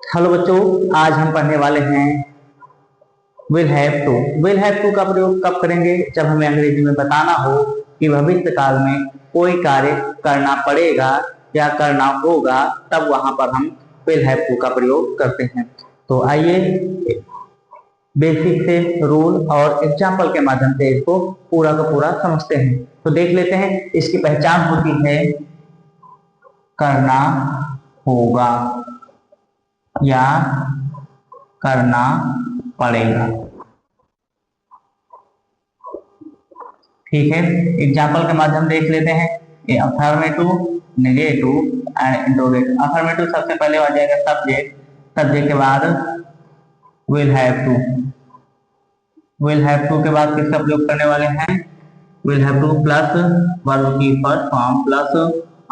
Hello बच्चों, आज हम पढ़ने वाले हैं will have to. Will have to का प्रयोग कब करेंगे? जब हमें अंग्रेजी में बताना हो कि भविष्य काल में कोई कार्य करना पड़ेगा या करना होगा, तब वहां पर हम विल हैव टू का प्रयोग करते हैं। तो आइए बेसिक से रूल और एग्जाम्पल के माध्यम से इसको पूरा का पूरा समझते हैं। तो देख लेते हैं। इसकी पहचान होती है करना होगा या करना पड़ेगा। ठीक है, एग्जाम्पल के माध्यम देख लेते हैं। Affirmative, negative and interrogative. Affirmative सबसे पहले आ जाएगा सब्जेक्ट, सब्जेक्ट के बाद will have to. Will have to के बाद किसका प्रयोग करने वाले हैं? Will have to plus verb की first form plus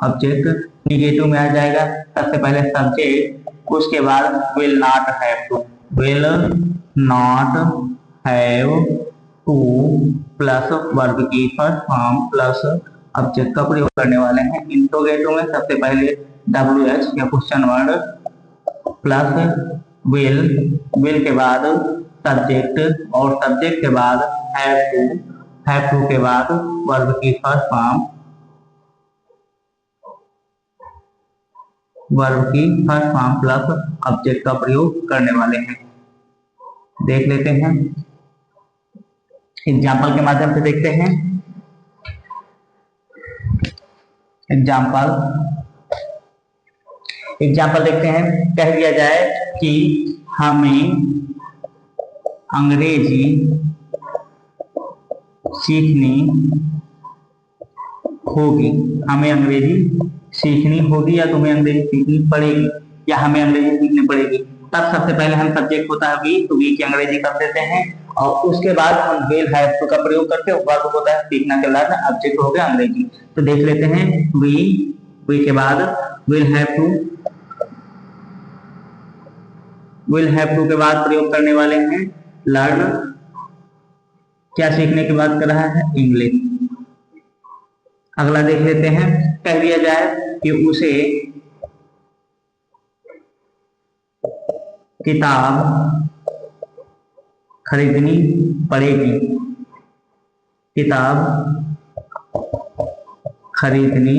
object. Negative में आ जाएगा सबसे पहले सब्जेक्ट, उसके बाद will not have to. Will not have to plus verb की फर्स्ट फॉर्म प्लस ऑब्जेक्ट का प्रयोग करने वाले हैं। इंट्रोगेटिव में सबसे पहले WH या question word plus will, will के बाद सब्जेक्ट और सब्जेक्ट के बाद हैव टू, हैव टू के बाद वर्ब की फर्स्ट फॉर्म, वर्ब की फर्स्ट फॉर्म प्लस ऑब्जेक्ट का प्रयोग करने वाले हैं। देख लेते हैं, एग्जाम्पल के माध्यम से देखते हैं। एग्जाम्पल देखते हैं। कह दिया जाए कि हमें अंग्रेजी सीखनी होगी। हमें अंग्रेजी सीखनी होगी या तुम्हें अंग्रेजी सीखनी पड़ेगी या हमें अंग्रेजी सीखनी पड़ेगी। तब सबसे पहले हम सब्जेक्ट होता है वी, तो वी की अंग्रेजी कर देते हैं और उसके बाद हम विल हैव टू का प्रयोग करते हैं। वर्ब होता है सीखना के बाद ऑब्जेक्ट हो गया अंग्रेजी। तो देख लेते हैं, वी के बाद will have to, will have to के बाद प्रयोग करने वाले हैं लर्न। क्या सीखने की बात कर रहा है? इंग्लिश। अगला देख लेते हैं। कह दिया जाए कि उसे किताब खरीदनी पड़ेगी। किताब खरीदनी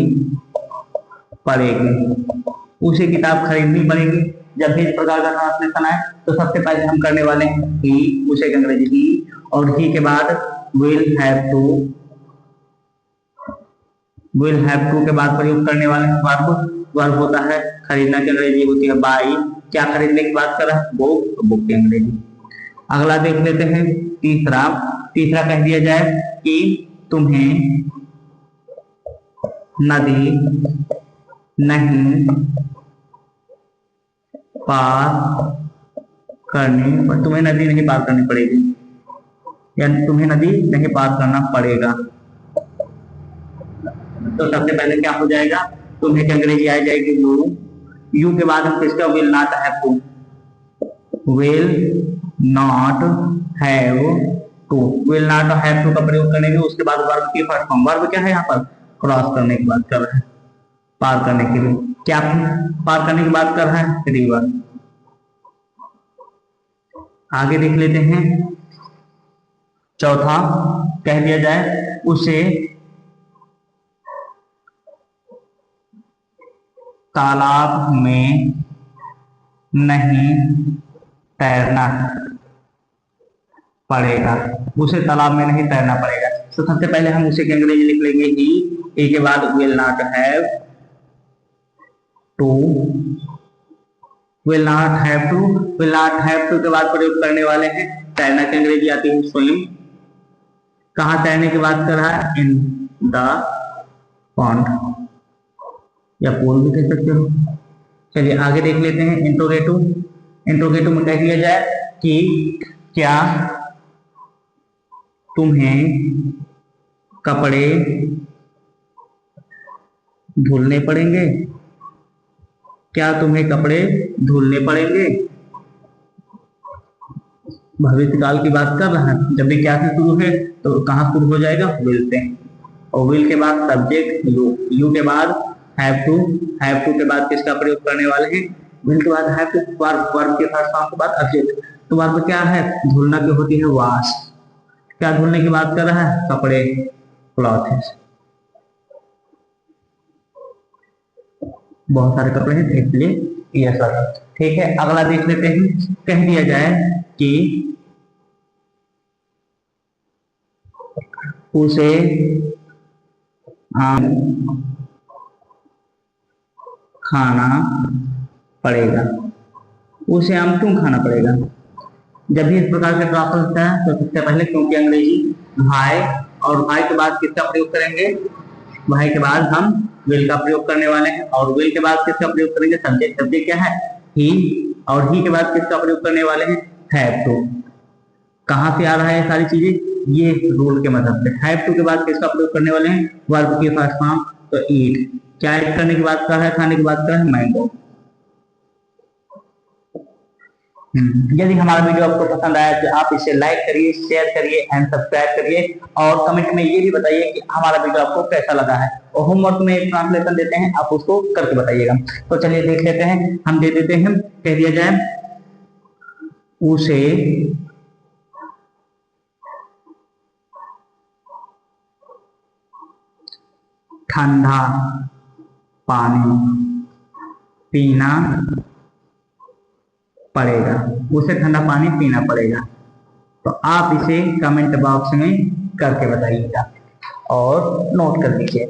पड़ेगी। उसे किताब खरीदनी पड़ेगी। जब भी इस प्रकार का ट्रांसलेशन है तो सबसे पहले हम करने वाले हैं ही, उसे की अंग्रेजी ही, और ही के बाद will have to, will have to के बाद प्रयोग करने वाले हैं वर्ब। वर्ब होता है खरीदना की अंग्रेजी होती है बाई। क्या खरीदने की बात कर रहा है? बुक, तो बुक की अंग्रेजी। अगला देख लेते हैं तीसरा। तीसरा कह दिया जाए कि तुम्हें नदी नहीं पार करनी, तुम्हें नदी नहीं पार करनी पड़ेगी या तुम्हें नदी नहीं पार करना पड़ेगा। तो सबसे पहले क्या हो जाएगा? तुम्हें की अंग्रेजी आ जाएगी यू। यू के बाद हम किसका? Will not have to. Will not have to, will not have to का प्रयोग करेंगे। उसके बाद वर्ब की फर्स्ट फॉर्म, वर्ब क्या है यहाँ पर? क्रॉस करने की बात कर रहा है, पार करने के लिए। क्या पार करने की बात कर रहा है? रिवर। आगे देख लेते हैं। चौथा कह दिया जाए उसे तालाब में नहीं तैरना पड़ेगा। उसे तालाब में नहीं तैरना पड़ेगा। तो सबसे पहले हम उसे की अंग्रेजी लिख लेंगे ही, ए के बाद will not have to, will not have to, will not have to के बाद प्रयोग करने वाले हैं तैरना की अंग्रेजी आती है स्विम। कहाँ तैरने की बात कर रहा है? इन द पॉन्ड या पूल भी कह सकते हो। चलिए आगे देख लेते हैं इंट्रोगेटिव। इंट्रोगेटिव में कह दिया जाए कि क्या तुम्हें कपड़े धुलने पड़ेंगे? क्या तुम्हें कपड़े धुलने पड़ेंगे? भविष्य काल की बात कर रहा है। जब भी क्या से शुरू है तो कहाँ शुरू हो जाएगा? Will say. और विल के बाद सब्जेक्ट यू, यू के बाद हैव टू, हैव टू के बाद किसका प्रयोग करने वाले हैं? विल के बाद हैव टू, वर्ब के फर्स्ट फॉर्म के बाद ऑब्जेक्ट। तो वर्ब क्या है, धुलना की होती है वॉश। क्या धुलने की बात कर रहा है, कपड़े, क्लॉथ्स। बहुत सारे कपड़े हैं इसलिए यस वाला। ठीक है, अगला देख लेते हैं। कह दिया जाए कि उसे आम खाना पड़ेगा। उसे आम क्यों खाना पड़ेगा? जब भी इस प्रकार का ड्रॉप होता है तो सबसे पहले, क्योंकि अंग्रेजी भाई, और भाई के बाद किसका प्रयोग करेंगे, भाई के बाद हम विल का प्रयोग करने वाले हैं, और विल के बाद किसका प्रयोग करेंगे, सब्जेक्ट। सब्जेक्ट क्या है, ही, और ही के बाद किसका प्रयोग करने वाले हैं, हैव टू। कहां से आ रहा है ये सारी चीजें, ये रूल के मतलब से। हैव टू के बाद किसका प्रयोग करने वाले हैं, वर्ब के फर्स्ट फॉर्म, तो ईट। क्या ईट करने की बात कर रहा है, खाने की बात कर रहा है, मैंगो। यदि हमारा वीडियो आपको पसंद आया तो आप इसे लाइक करिए, शेयर करिए एंड सब्सक्राइब करिए, और कमेंट में ये भी बताइए कि हमारा वीडियो आपको कैसा लगा है। और होमवर्क में एक ट्रांसलेशन देते हैं, आप उसको करके बताइएगा। तो चलिए देख लेते हैं, हम दे देते हैं। कह दिया जाए उसे ठंडा पानी पीना पड़ेगा। उसे ठंडा पानी पीना पड़ेगा। तो आप इसे कमेंट बॉक्स में करके बताइएगा और नोट कर लीजिए।